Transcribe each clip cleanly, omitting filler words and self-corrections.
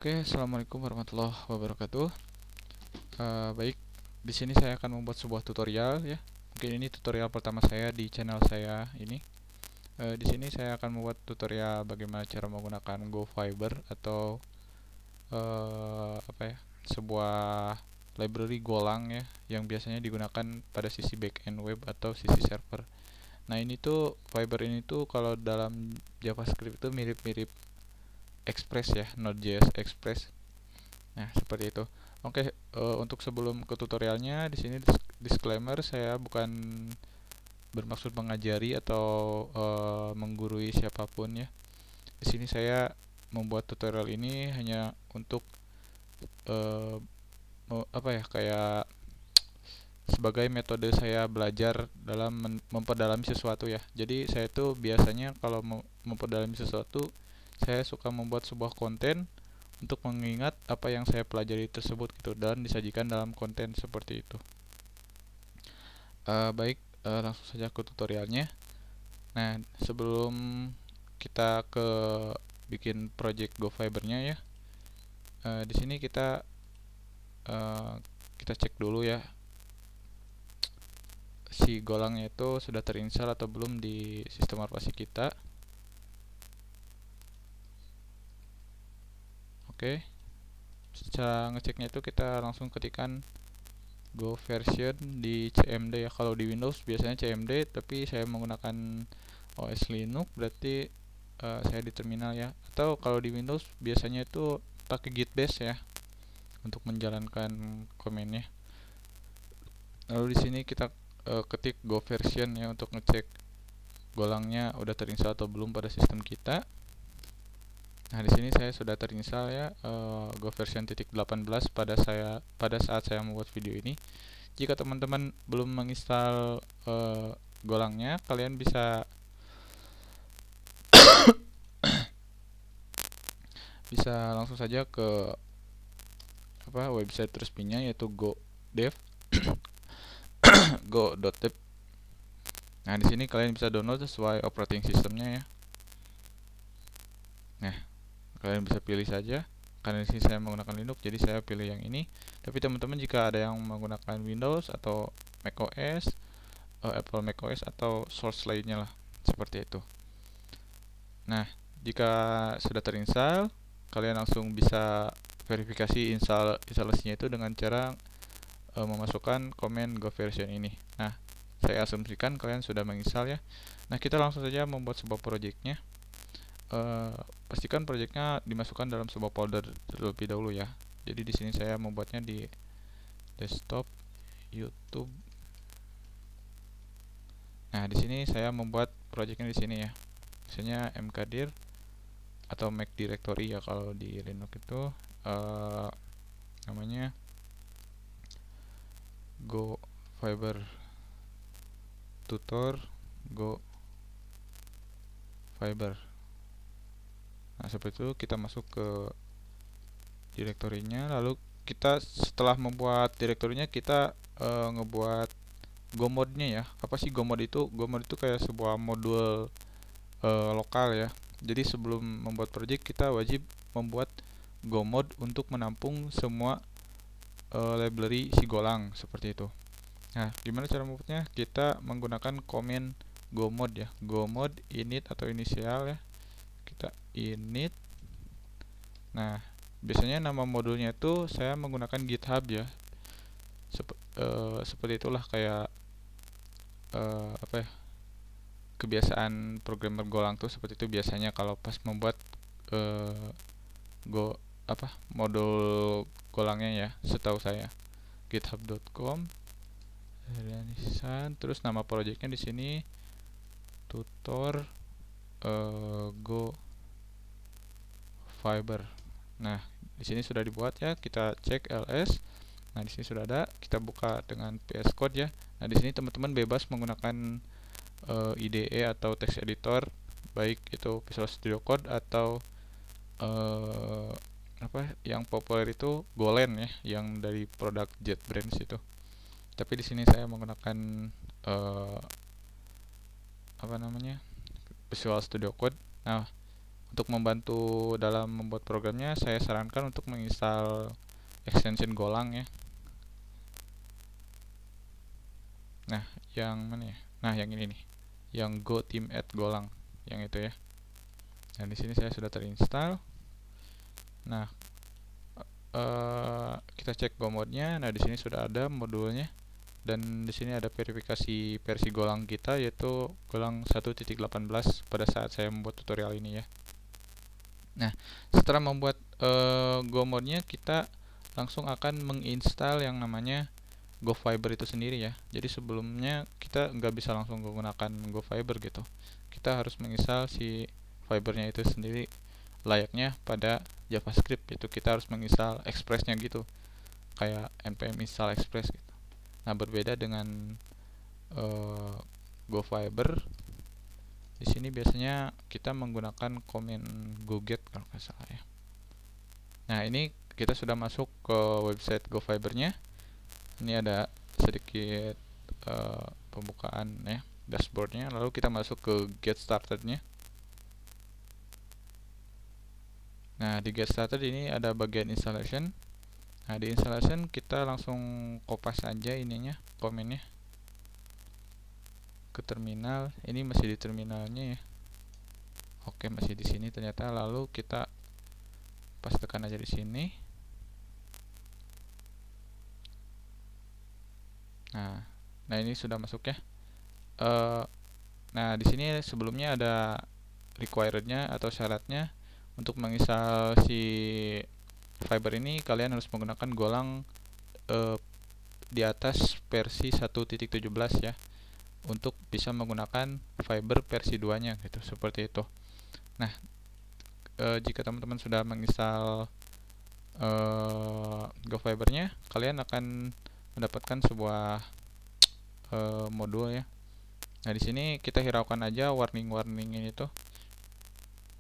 Oke, assalamualaikum warahmatullahi wabarakatuh. Baik, di sini saya akan membuat sebuah tutorial ya. Mungkin ini tutorial pertama saya di channel saya ini. Di sini saya akan membuat tutorial bagaimana cara menggunakan GoFiber atau apa ya, sebuah library Golang ya, yang biasanya digunakan pada sisi backend web atau sisi server. Nah ini tuh Fiber ini tuh kalau dalam JavaScript itu mirip-mirip Express ya, Node.js Express. Nah, seperti itu. Oke, untuk sebelum ke tutorialnya, di sini disclaimer saya bukan bermaksud mengajari atau menggurui siapapun ya. Di sini saya membuat tutorial ini hanya untuk eh, apa ya, kayak sebagai metode saya belajar dalam memperdalami sesuatu ya. Jadi saya itu biasanya kalau memperdalami sesuatu, saya suka membuat sebuah konten untuk mengingat apa yang saya pelajari tersebut gitu dan disajikan dalam konten seperti itu. Baik, langsung saja ke tutorialnya. Nah, sebelum kita ke bikin project GoFiber-nya ya, di sini uh, kita cek dulu ya si golangnya itu sudah terinstall atau belum di sistem operasi kita. Oke, secara ngeceknya itu kita langsung ketikkan Go version di CMD ya. Kalau di Windows biasanya CMD, tapi saya menggunakan OS Linux, berarti saya di terminal ya. Atau kalau di Windows biasanya itu pakai Git Bash ya untuk menjalankan komennya. Lalu di sini kita ketik Go version ya untuk ngecek golangnya udah terinstall atau belum pada sistem kita. Nah, di sini saya sudah terinstall ya Go version 18 pada saat saya membuat video ini. Jika teman-teman belum menginstal golangnya, kalian bisa bisa langsung saja ke website resminya yaitu go.dev go.dev. Nah, di sini kalian bisa download sesuai operating systemnya ya. Nah, kalian bisa pilih saja. Karena di sini saya menggunakan Linux, jadi saya pilih yang ini. Tapi teman-teman jika ada yang menggunakan Windows atau macOS, Apple macOS atau source lainnya lah, seperti itu. Nah, jika sudah terinstall, kalian langsung bisa verifikasi instalasinya itu dengan cara memasukkan komen Go version ini. Nah, saya asumsikan kalian sudah menginstal ya. Nah, kita langsung saja membuat sebuah projectnya. Pastikan projectnya dimasukkan dalam sebuah folder terlebih dahulu ya. Jadi di sini saya membuatnya di desktop YouTube. Nah, di sini saya membuat projectnya di sini ya. Misalnya mkdir atau Mac Directory ya kalau di Linux itu namanya Go Fiber Tutor Go Fiber. Nah, seperti itu kita masuk ke direktorinya, lalu kita setelah membuat direktorinya kita ngebuat gomodnya ya. Apa sih gomod itu? Gomod itu kayak sebuah modul lokal ya. Jadi sebelum membuat project kita wajib membuat gomod untuk menampung semua library si Golang seperti itu. Nah, gimana cara membuatnya? Kita menggunakan komen gomod ya. Gomod init atau inisial ya. Kita init. Nah, biasanya nama modulnya itu saya menggunakan GitHub ya. Seperti itulah kayak apa ya? Kebiasaan programmer Golang tuh seperti itu biasanya kalau pas membuat uh, go modul Golangnya ya, setahu saya github.com terus nama projectnya di sini tutor Go Fiber. Nah, di sini sudah dibuat ya, kita cek ls. Nah, di sini sudah ada, kita buka dengan VS Code ya. Nah, di sini teman-teman bebas menggunakan IDE atau text editor, baik itu Visual Studio Code atau yang populer itu Golang ya, yang dari produk JetBrains itu. Tapi di sini saya menggunakan Visual Studio Code. Nah, Untuk membantu dalam membuat programnya, saya sarankan untuk menginstal extension Golang ya. Nah, yang mana ya? Nah, yang ini nih. Yang Go Team at Golang, yang itu ya. Nah, di sini saya sudah terinstall. Nah, kita cek Go mode-nya. Nah, di sini sudah ada modulnya. Dan di sini ada verifikasi versi Golang kita, yaitu Golang 1.18 pada saat saya membuat tutorial ini ya. Nah, setelah membuat Go mode-nya, kita langsung akan menginstal yang namanya GoFiber itu sendiri ya. Jadi sebelumnya kita nggak bisa langsung menggunakan GoFiber gitu. Kita harus menginstal si fibernya itu sendiri layaknya pada JavaScript. Itu kita harus menginstal Express-nya gitu, kayak npm install Express gitu. Nah, berbeda dengan GoFiber, di sini biasanya kita menggunakan command goget kalau nggak salah ya. Nah, ini kita sudah masuk ke website GoFiber-nya. Ini ada sedikit pembukaan ya, dashboardnya. Lalu kita masuk ke get started-nya. Nah, di get started ini ada bagian installation. Nah, di installation kita langsung kopas aja ininya, komennya ke terminal. Ini masih di terminalnya ya. Oke, masih di sini ternyata. Lalu kita pas tekan aja di sini. Nah ini sudah masuk ya. Nah, di sini sebelumnya ada requirednya atau syaratnya. Untuk menginstal si fiber ini kalian harus menggunakan Golang di atas versi 1.17 ya, untuk bisa menggunakan fiber versi 2 nya gitu, seperti itu. Nah, jika teman-teman sudah menginstal GoFiber-nya, kalian akan mendapatkan sebuah modul ya. Nah, di sini kita hiraukan aja warning-warning ini tuh.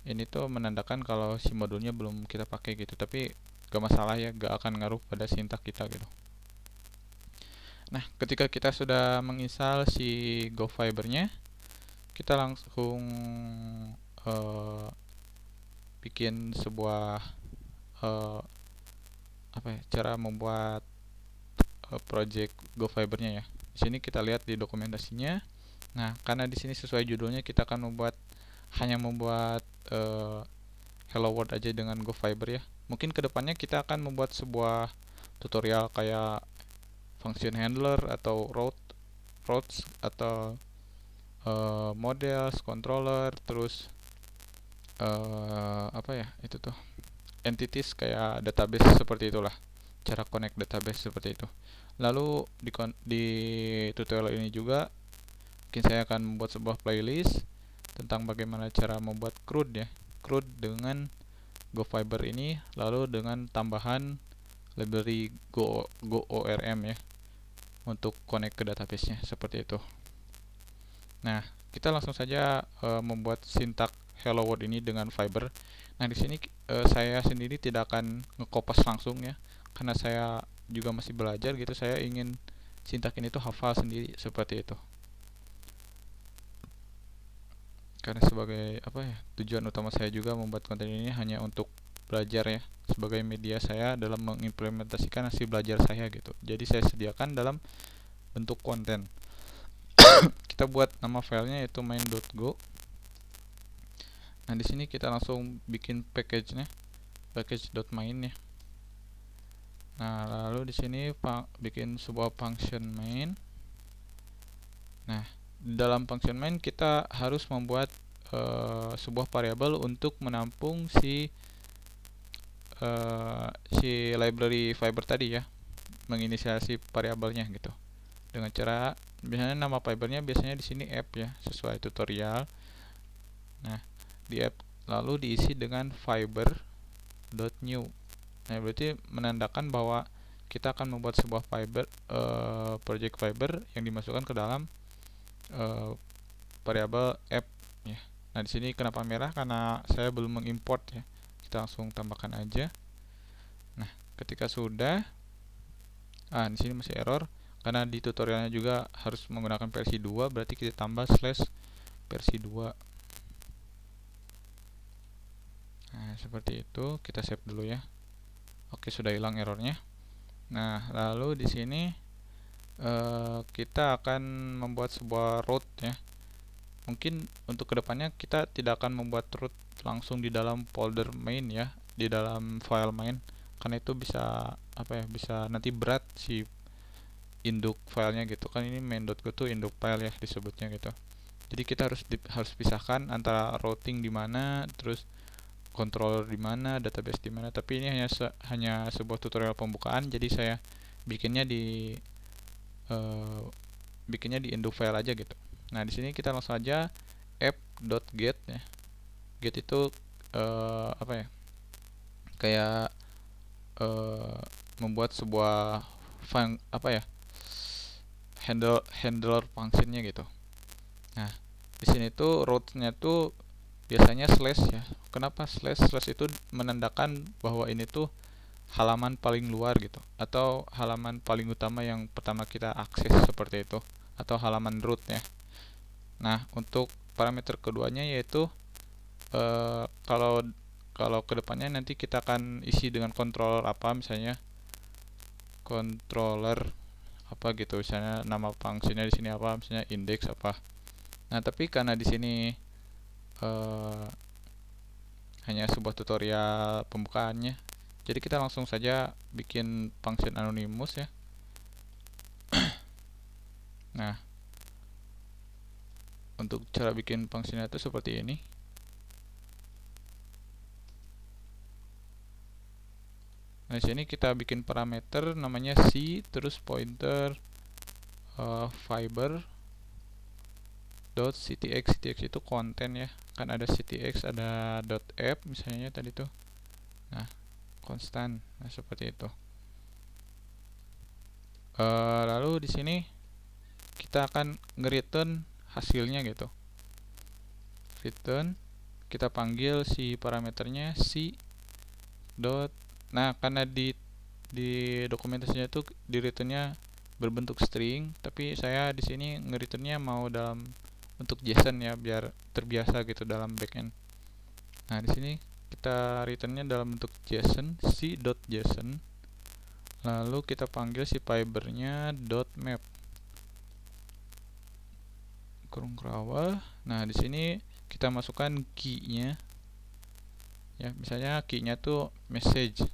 Ini tuh menandakan kalau si modulnya belum kita pakai gitu, tapi gak masalah ya, gak akan ngaruh pada sintak kita gitu. Nah, ketika kita sudah menginstal si GoFiber-nya, kita langsung bikin sebuah cara membuat project GoFiber-nya ya. Di sini kita lihat di dokumentasinya. Nah, karena di sini sesuai judulnya, kita akan hanya membuat hello world aja dengan GoFiber ya. Mungkin kedepannya kita akan membuat sebuah tutorial kayak function handler atau routes atau models, controller, terus itu tuh entities kayak database, seperti itulah cara connect database seperti itu. Lalu di tutorial ini juga mungkin saya akan membuat sebuah playlist tentang bagaimana cara membuat CRUD ya, CRUD dengan GoFiber ini, lalu dengan tambahan library GoORM ya untuk connect ke database-nya, seperti itu. Nah, kita langsung saja membuat sintak hello world ini dengan fiber. Nah, di sini saya sendiri tidak akan ngekopas langsung ya, karena saya juga masih belajar gitu. Saya ingin sintak ini tuh hafal sendiri, seperti itu. Karena sebagai tujuan utama saya juga membuat konten ini hanya untuk belajar ya, sebagai media saya dalam mengimplementasikan hasil belajar saya gitu. Jadi saya sediakan dalam bentuk konten. Kita buat nama filenya yaitu main.go. Nah, di sini kita langsung bikin package-nya, package.main ya. Nah, lalu di sini bikin sebuah function main. Nah, dalam function main kita harus membuat sebuah variabel untuk menampung si library fiber tadi ya, menginisiasi variabelnya gitu. Dengan cara biasanya nama fibernya biasanya di sini app ya, sesuai tutorial. Nah, di app lalu diisi dengan fiber.new. Nah, berarti menandakan bahwa kita akan membuat sebuah project fiber yang dimasukkan ke dalam variabel app ya. Nah, di sini kenapa merah? Karena saya belum mengimport ya. Kita langsung tambahkan aja. Nah, ketika sudah, di sini masih error karena di tutorialnya juga harus menggunakan versi 2, berarti kita tambah /versi 2. Nah, seperti itu. Kita save dulu ya. Oke, sudah hilang errornya. Nah, lalu di sini kita akan membuat sebuah root ya. Mungkin untuk kedepannya kita tidak akan membuat root langsung di dalam folder main ya, di dalam file main, karena itu bisa apa ya, bisa nanti berat si induk filenya gitu kan. Ini main.go tuh induk file ya disebutnya gitu. Jadi kita harus pisahkan antara routing di mana, terus controller di mana, database di mana. Tapi ini hanya sebuah tutorial pembukaan, jadi saya bikinnya di uh, induk file aja gitu. Nah, di sini kita langsung aja app.get ya. Get itu apa ya? Kayak membuat sebuah apa ya? handler functionnya gitu. Nah, di sini tuh root-nya tuh biasanya slash ya. Kenapa slash? Slash itu menandakan bahwa ini tuh halaman paling luar gitu, atau halaman paling utama yang pertama kita akses seperti itu, atau halaman root ya. Nah, untuk parameter keduanya yaitu kalau kedepannya nanti kita akan isi dengan controller apa, misalnya controller apa gitu, misalnya nama fungsinya di sini apa, misalnya index apa. Nah, tapi karena di sini hanya sebuah tutorial pembukaannya, jadi kita langsung saja bikin function anonymous ya. Nah, untuk cara bikin fungsinya itu seperti ini. Nah, di sini kita bikin parameter namanya c, terus pointer fiber dot ctx. Ctx itu konten ya, kan ada ctx, ada .app misalnya tadi tuh. Nah, konstan. Nah, seperti itu. Lalu di sini kita akan nge-return hasilnya gitu. Return, kita panggil si parameternya c dot. Nah, karena di dokumentasinya itu di returnnya berbentuk string, tapi saya di sini nge-returnnya mau dalam bentuk JSON ya, biar terbiasa gitu dalam backend. Nah, di sini kita returnnya dalam bentuk JSON, c.json. Lalu kita panggil si fibernya .map kurung kerawal. Nah, di sini kita masukkan key-nya ya, misalnya key-nya tuh message,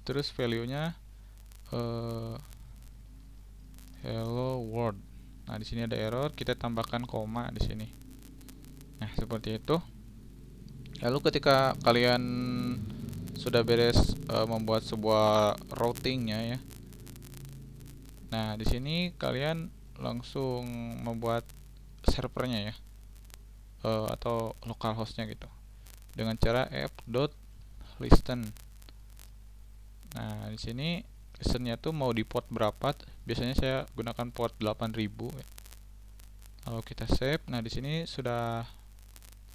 terus value-nya hello world. Nah, di sini ada error, kita tambahkan koma di sini. Nah, seperti itu. Lalu ketika kalian sudah beres membuat sebuah routingnya ya. Nah, di sini kalian langsung membuat servernya ya, atau localhostnya gitu, dengan cara app.listen. Nah, di sini listennya tuh mau di port berapa? Biasanya saya gunakan port 8000 ya. Lalu kita save. Nah, di sini sudah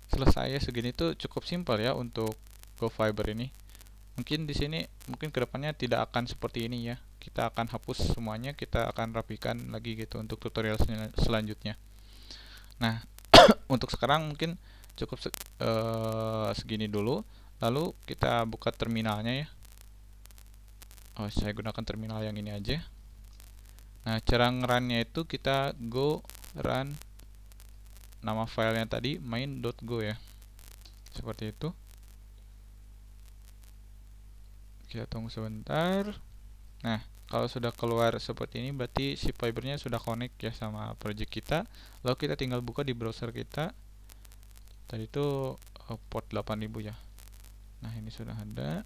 selesai ya. Segini tuh cukup simpel ya untuk GoFiber ini. Mungkin di sini kedepannya tidak akan seperti ini ya. Kita akan hapus semuanya, kita akan rapikan lagi gitu untuk tutorial selanjutnya. Nah, untuk sekarang mungkin cukup segini dulu. Lalu kita buka terminalnya ya. Oh, saya gunakan terminal yang ini aja. Nah, cara ngerunnya itu kita go run nama filenya tadi main.go ya. Seperti itu. Kita tunggu sebentar. Nah, kalau sudah keluar seperti ini berarti si fibernya sudah connect ya sama project kita. Lalu kita tinggal buka di browser kita. Tadi itu port 8000 ya. Nah, ini sudah ada.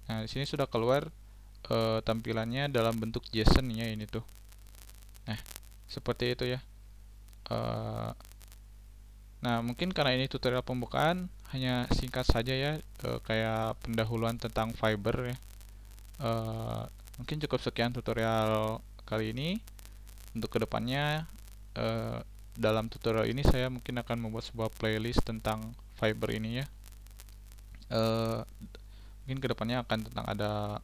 Nah, di sini sudah keluar tampilannya dalam bentuk JSON ya, ini tuh. Nah, seperti itu ya. Nah, mungkin karena ini tutorial pembukaan, hanya singkat saja ya, kayak pendahuluan tentang fiber ya. Mungkin cukup sekian tutorial kali ini. Untuk kedepannya, dalam tutorial ini saya mungkin akan membuat sebuah playlist tentang fiber ini ya. Mungkin kedepannya akan tentang ada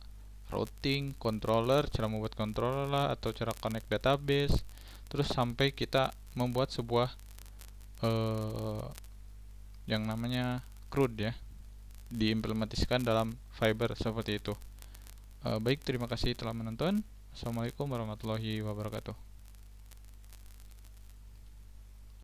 routing, controller, cara membuat controller lah, atau cara connect database, terus sampai kita membuat sebuah yang namanya CRUD ya, diimplementasikan dalam Fiber seperti itu. Baik, terima kasih telah menonton. Assalamualaikum warahmatullahi wabarakatuh.